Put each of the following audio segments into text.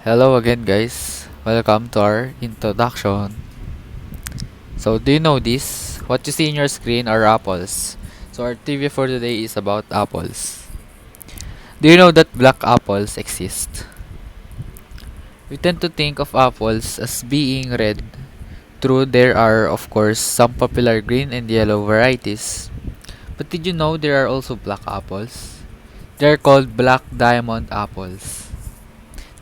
Hello again, guys. Welcome to our introduction. So, do you know this? What you see in your screen are apples. So, our trivia for today is about apples. Do you know that black apples exist? We tend to think of apples as being red. True, there are, of course, some popular green and yellow varieties. But did you know there are also black apples? They are called black diamond apples.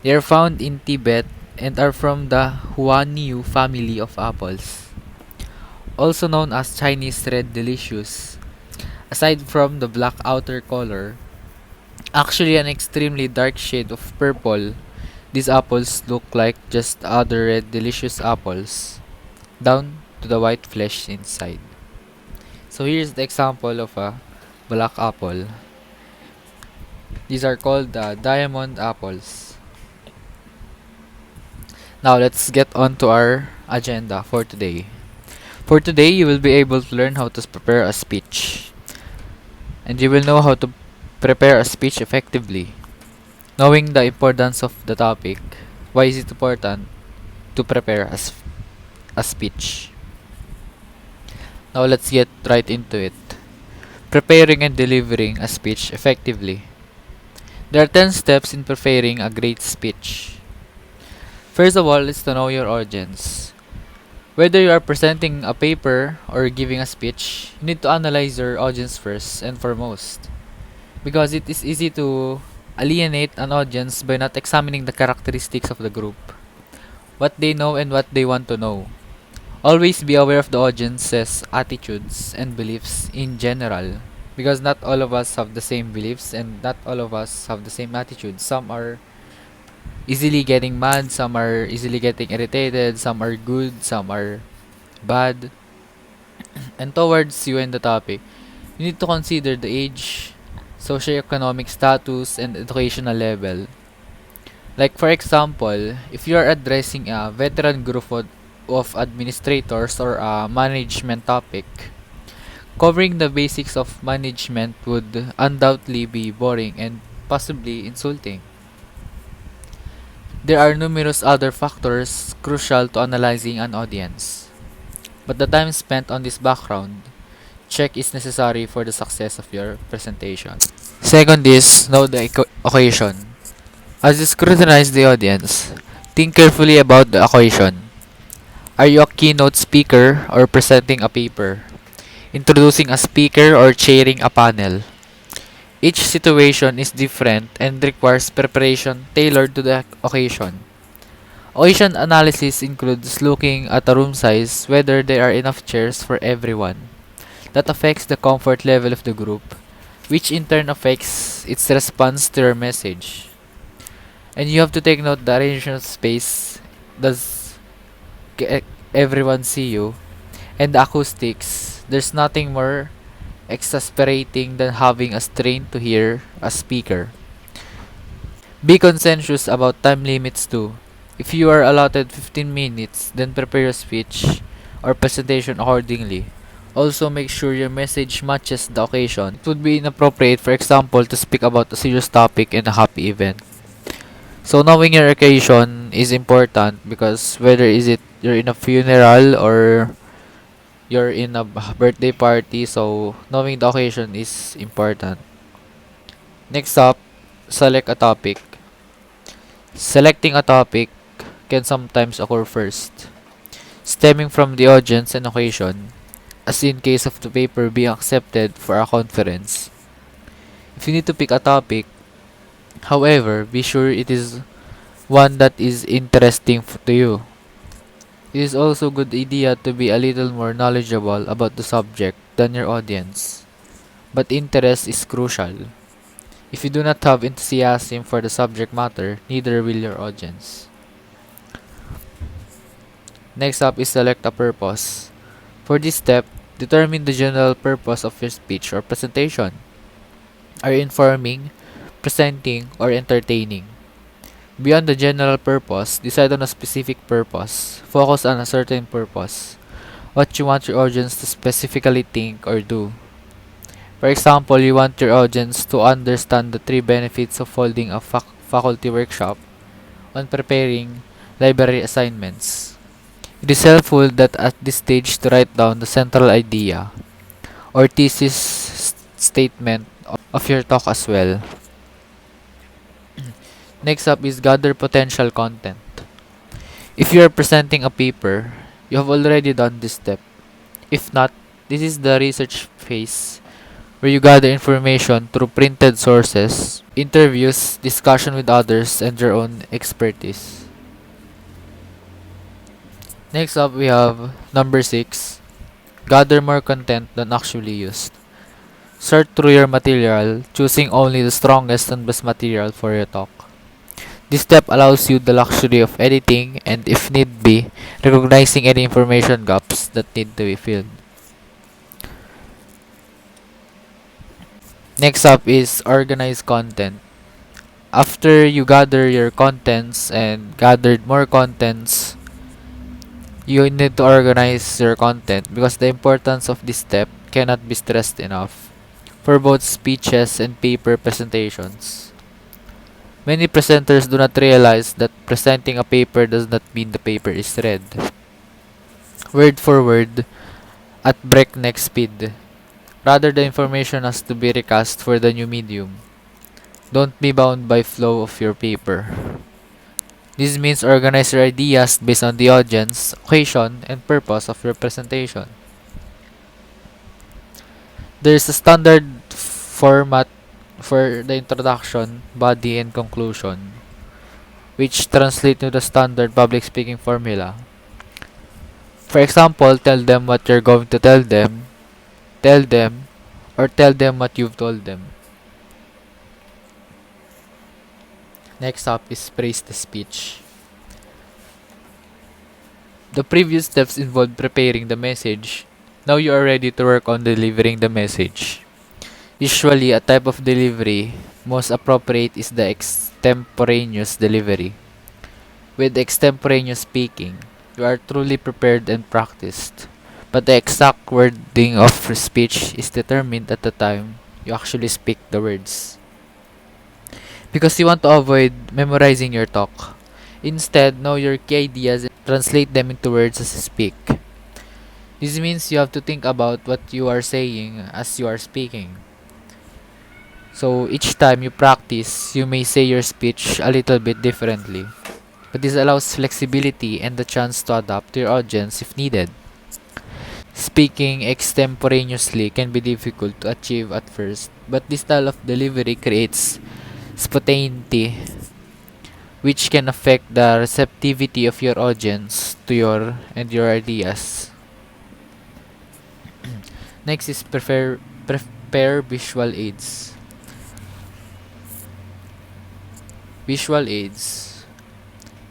They are found in Tibet and are from the Huanyu family of apples, also known as Chinese red delicious. Aside from the black outer color, actually an extremely dark shade of purple, these apples look like just other red delicious apples, down to the white flesh inside. So here's the example of a black apple. These are called diamond apples. Now let's get on to our agenda for today. For today, you will be able to learn how to prepare a speech. And you will know how to prepare a speech effectively. Knowing the importance of the topic, why is it important to prepare a speech? Now let's get right into it. Preparing and delivering a speech effectively. There are 10 steps in preparing a great speech. First of all is to know your audience. Whether you are presenting a paper or giving a speech, you need to analyze your audience first and foremost. Because it is easy to alienate an audience by not examining the characteristics of the group, what they know and what they want to know. Always be aware of the audience's attitudes and beliefs in general. Because not all of us have the same beliefs and not all of us have the same attitudes. Some are easily getting mad, some are easily getting irritated, some are good, some are bad. And towards you and the topic, you need to consider the age, socioeconomic status, and educational level. Like for example, if you are addressing a veteran group of administrators or a management topic, covering the basics of management would undoubtedly be boring and possibly insulting. There are numerous other factors crucial to analyzing an audience, but the time spent on this background check is necessary for the success of your presentation. Second is know the occasion. As you scrutinize the audience, think carefully about the occasion. Are you a keynote speaker or presenting a paper? Introducing a speaker or chairing a panel? Each situation is different and requires preparation tailored to the occasion. Occasion analysis includes looking at a room size, whether there are enough chairs for everyone. That affects the comfort level of the group, which in turn affects its response to your message. And you have to take note the arrangement of space. Does everyone see you? And the acoustics. There's nothing more exasperating than having a strain to hear a speaker. Be conscientious about time limits too. If you are allotted 15 minutes, then prepare your speech or presentation accordingly. Also, make sure your message matches the occasion. It would be inappropriate, for example, to speak about a serious topic in a happy event. So, knowing your occasion is important because whether is it you're in a funeral or you're in a birthday party, so knowing the occasion is important. Next up, select a topic. Selecting a topic can sometimes occur first, stemming from the audience and occasion, as in case of the paper being accepted for a conference. If you need to pick a topic, however, be sure it is one that is interesting to you. It is also a good idea to be a little more knowledgeable about the subject than your audience. But interest is crucial. If you do not have enthusiasm for the subject matter, neither will your audience. Next up is select a purpose. For this step, determine the general purpose of your speech or presentation. Are you informing, presenting, or entertaining? Beyond the general purpose, decide on a specific purpose. Focus on a certain purpose. What you want your audience to specifically think or do. For example, you want your audience to understand the 3 benefits of holding a faculty workshop, on preparing library assignments. It is helpful that at this stage to write down the central idea or thesis statement of your talk as well. Next up is gather potential content. If you are presenting a paper, you have already done this step. If not, this is the research phase where you gather information through printed sources, interviews, discussion with others, and your own expertise. Next up, we have number 6. Gather more content than actually used. Sort through your material, choosing only the strongest and best material for your talk. This step allows you the luxury of editing and, if need be, recognizing any information gaps that need to be filled. Next up is organize content. After you gather your contents and gathered more contents, you need to organize your content because the importance of this step cannot be stressed enough for both speeches and paper presentations. Many presenters do not realize that presenting a paper does not mean the paper is read word for word at breakneck speed. Rather, the information has to be recast for the new medium. Don't be bound by flow of your paper. This means organize your ideas based on the audience, occasion, and purpose of your presentation. There is a standard format for the introduction, body, and conclusion, which translate to the standard public speaking formula. For example, tell them what you're going to tell them, or tell them what you've told them. Next up is praise the speech. The previous steps involved preparing the message. Now you are ready to work on delivering the message. Usually, a type of delivery most appropriate is the extemporaneous delivery. With extemporaneous speaking, you are truly prepared and practiced, but the exact wording of speech is determined at the time you actually speak the words. Because you want to avoid memorizing your talk. Instead, know your key ideas and translate them into words as you speak. This means you have to think about what you are saying as you are speaking. So each time you practice, you may say your speech a little bit differently. But this allows flexibility and the chance to adapt to your audience if needed. Speaking extemporaneously can be difficult to achieve at first, but this style of delivery creates spontaneity, which can affect the receptivity of your audience to your ideas. Next is prepare visual aids. Visual aids.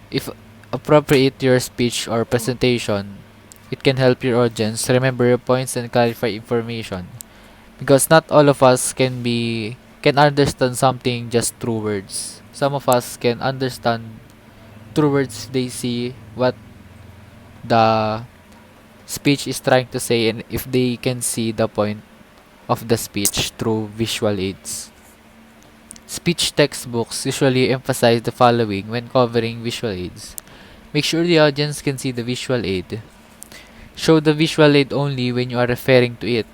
If appropriate to your speech or presentation, it can help your audience remember your points and clarify information. Because not all of us can understand something just through words. Some of us can understand through words they see what the speech is trying to say, and if they can see the point of the speech through visual aids. Speech textbooks usually emphasize the following when covering visual aids. Make sure the audience can see the visual aid. Show the visual aid only when you are referring to it,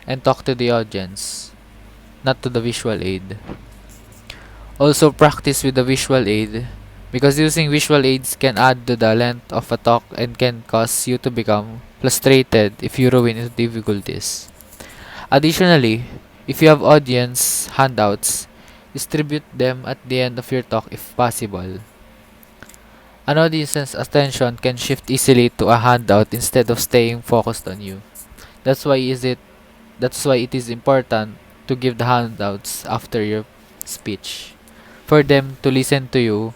and talk to the audience, not to the visual aid. Also, practice with the visual aid because using visual aids can add to the length of a talk and can cause you to become frustrated if you run into difficulties. Additionally, if you have audience handouts, distribute them at the end of your talk if possible. An audience's attention can shift easily to a handout instead of staying focused on you. That's why is it that's why it is important to give the handouts after your speech for them to listen to you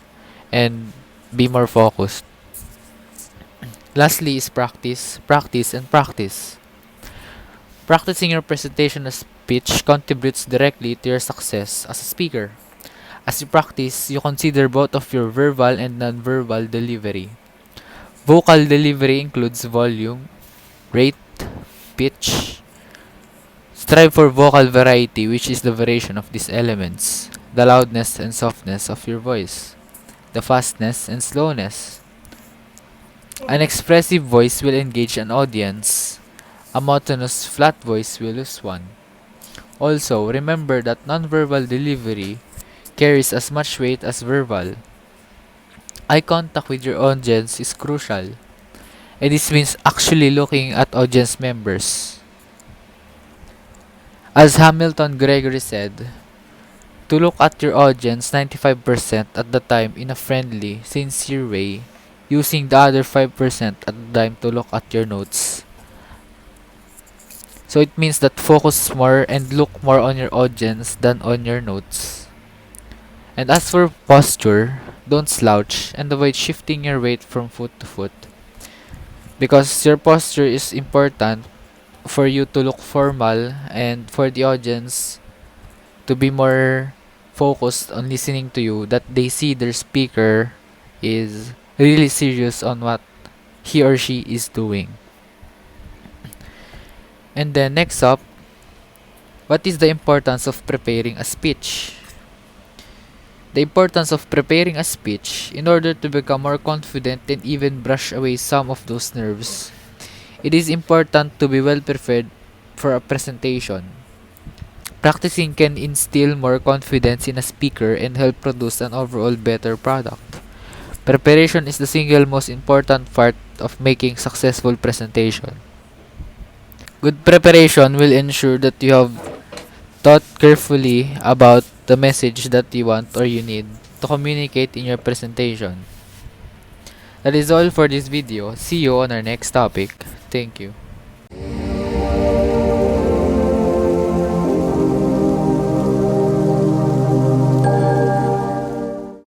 and be more focused. Lastly is practice, practice, and practice. Practicing your presentation or speech contributes directly to your success as a speaker. As you practice, you consider both of your verbal and non-verbal delivery. Vocal delivery includes volume, rate, pitch. Strive for vocal variety, which is the variation of these elements, the loudness and softness of your voice. the fastness and slowness. An expressive voice will engage an audience. A monotonous flat voice will lose one. Also, remember that nonverbal delivery carries as much weight as verbal. Eye contact with your audience is crucial, and this means actually looking at audience members. As Hamilton Gregory said, to look at your audience 95% at the time in a friendly, sincere way, using the other 5% at the time to look at your notes. So it means that focus more and look more on your audience than on your notes. And as for posture, don't slouch and avoid shifting your weight from foot to foot, because your posture is important for you to look formal and for the audience to be more focused on listening to you, that they see their speaker is really serious on what he or she is doing. And then next up, what is the importance of preparing a speech? The importance of preparing a speech in order to become more confident and even brush away some of those nerves. It is important to be well prepared for a presentation. Practicing can instill more confidence in a speaker and help produce an overall better product. Preparation is the single most important part of making successful presentation. Good preparation will ensure that you have thought carefully about the message that you want or you need to communicate in your presentation. That is all for this video. See you on our next topic. Thank you.